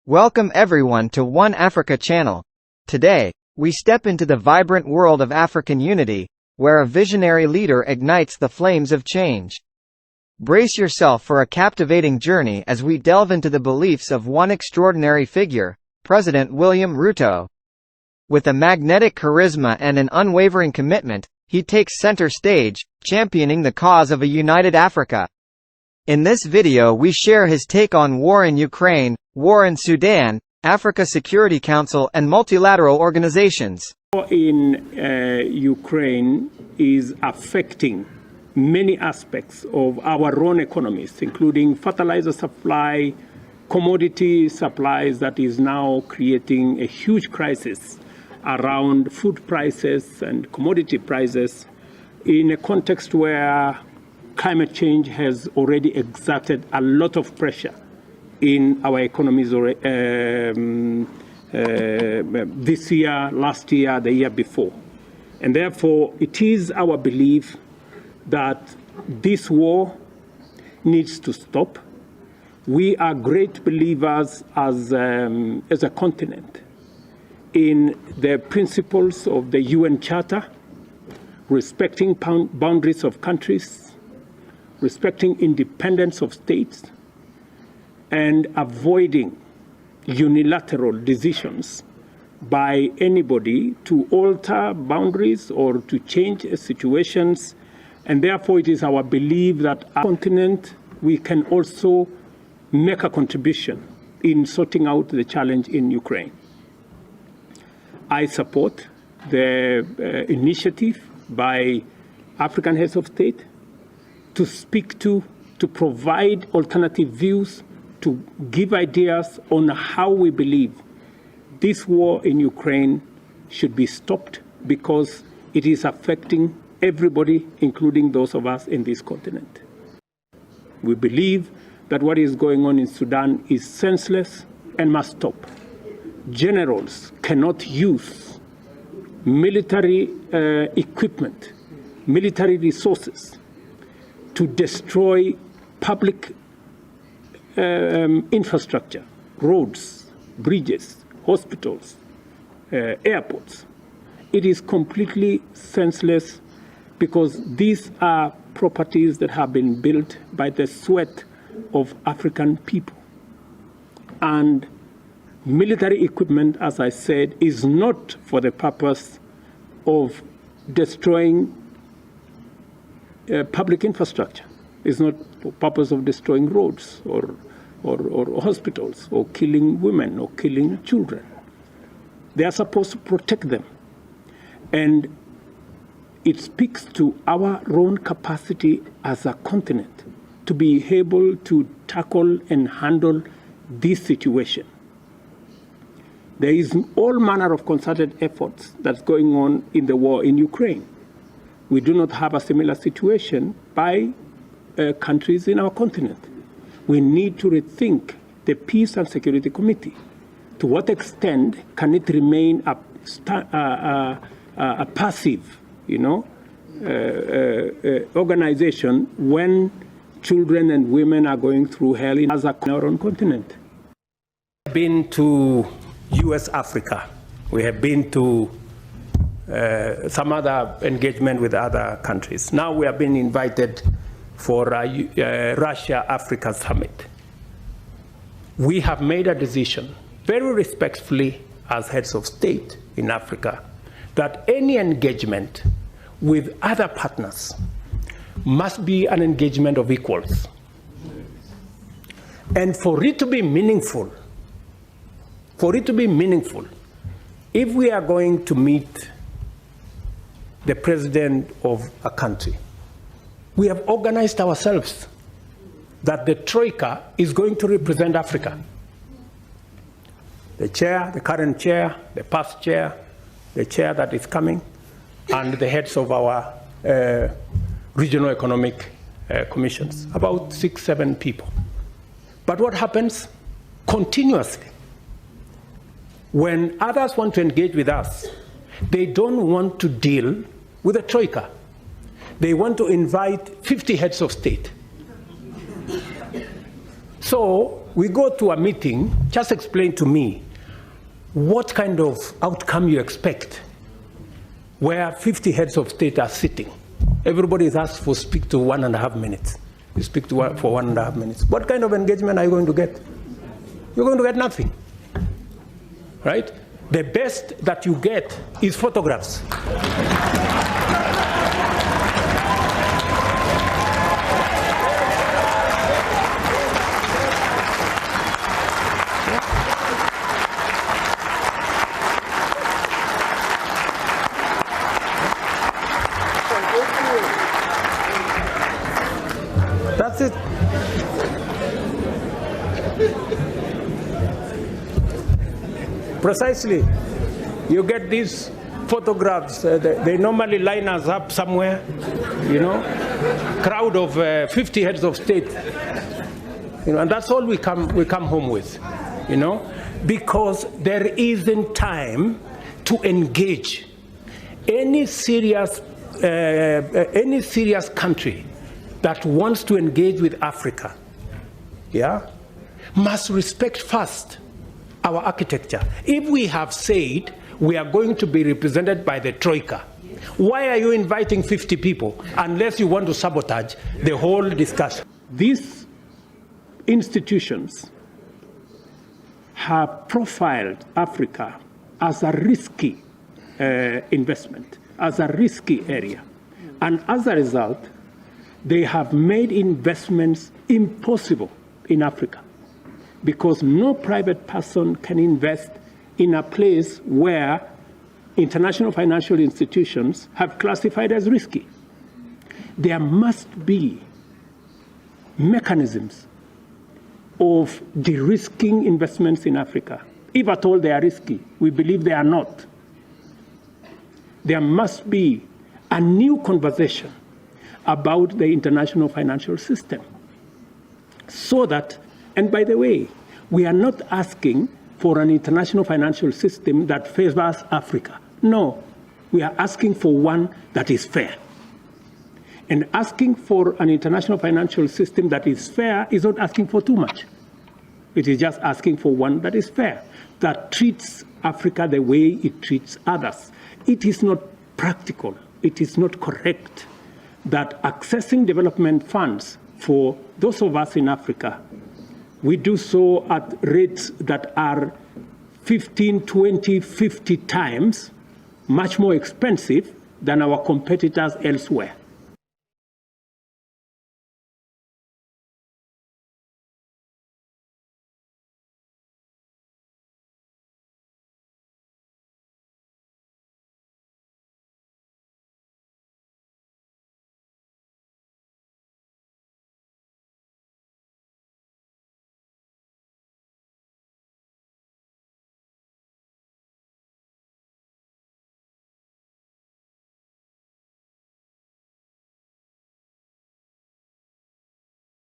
Welcome everyone to One Africa channel. Today, we step into the vibrant world of African unity, where a visionary leader ignites the flames of change. Brace yourself for a captivating journey as we delve into the beliefs of one extraordinary figure, President William Ruto. With a magnetic charisma and an unwavering commitment, he takes center stage, championing the cause of a united Africa. In this video we share his take on war in Ukraine, war in Sudan, Africa Security Council and multilateral organizations. War in Ukraine is affecting many aspects of our own economies, including fertilizer supply, commodity supplies that is now creating a huge crisis around food prices and commodity prices in a context where climate change has already exerted a lot of pressure in our economies this year, last year, the year before. And therefore, it is our belief that this war needs to stop. We are great believers as a continent in the principles of the UN Charter, respecting boundaries of countries, respecting independence of states, and avoiding unilateral decisions by anybody to alter boundaries or to change situations. And therefore, it is our belief that our continent, we can also make a contribution in sorting out the challenge in Ukraine. I support the initiative by African heads of state to speak to provide alternative views, to give ideas on how we believe this war in Ukraine should be stopped, because it is affecting everybody, including those of us in this continent. We believe that what is going on in Sudan is senseless and must stop. Generals cannot use military equipment, military resources to destroy public infrastructure, roads, bridges, hospitals, airports. It is completely senseless, because these are properties that have been built by the sweat of African people. And military equipment, as I said, is not for the purpose of destroying public infrastructure. It's not for the purpose of destroying roads or hospitals or killing women or killing children. They are supposed to protect them. And it speaks to our own capacity as a continent to be able to tackle and handle this situation. There is all manner of concerted efforts that's going on in the war in Ukraine. We do not have a similar situation by countries in our continent. We need to rethink the Peace and Security Committee. To what extent can it remain a passive, organization when children and women are going through hell in our own continent? We've been to US Africa. We have been to some other engagement with other countries. Now we have been invited for Russia-Africa summit. We have made a decision, very respectfully as heads of state in Africa, that any engagement with other partners must be an engagement of equals. And for it to be meaningful, if we are going to meet the president of a country, we have organized ourselves that the Troika is going to represent Africa. The chair, the current chair, the past chair, the chair that is coming, and the heads of our regional economic commissions, about 6-7 people. But what happens continuously? When others want to engage with us, they don't want to deal with the Troika. They want to invite 50 heads of state. So we go to a meeting, just explain to me what kind of outcome you expect where 50 heads of state are sitting. Everybody is asked for speak to 1.5 minutes. You speak to for 1.5 minutes. What kind of engagement are you going to get? You're going to get nothing, right? The best that you get is photographs. That's it. Precisely. You get these photographs, they normally line us up somewhere, you know, crowd of 50 heads of state, you know, and that's all we come home with, you know, because there isn't time to engage. Any serious country that wants to engage with Africa, yeah, must respect first our architecture. If we have said we are going to be represented by the Troika, why are you inviting 50 people unless you want to sabotage the whole discussion? These institutions have profiled Africa as a risky investment, as a risky area. And as a result, they have made investments impossible in Africa, because no private person can invest in a place where international financial institutions have classified as risky. There must be mechanisms of de-risking investments in Africa. If at all they are risky, we believe they are not. There must be a new conversation about the international financial system, so that, and by the way, we are not asking for an international financial system that favors Africa. No, we are asking for one that is fair. And asking for an international financial system that is fair is not asking for too much. It is just asking for one that is fair, that treats Africa the way it treats others. It is not practical, it is not correct that accessing development funds for those of us in Africa, we do so at rates that are 15, 20, 50 times much more expensive than our competitors elsewhere.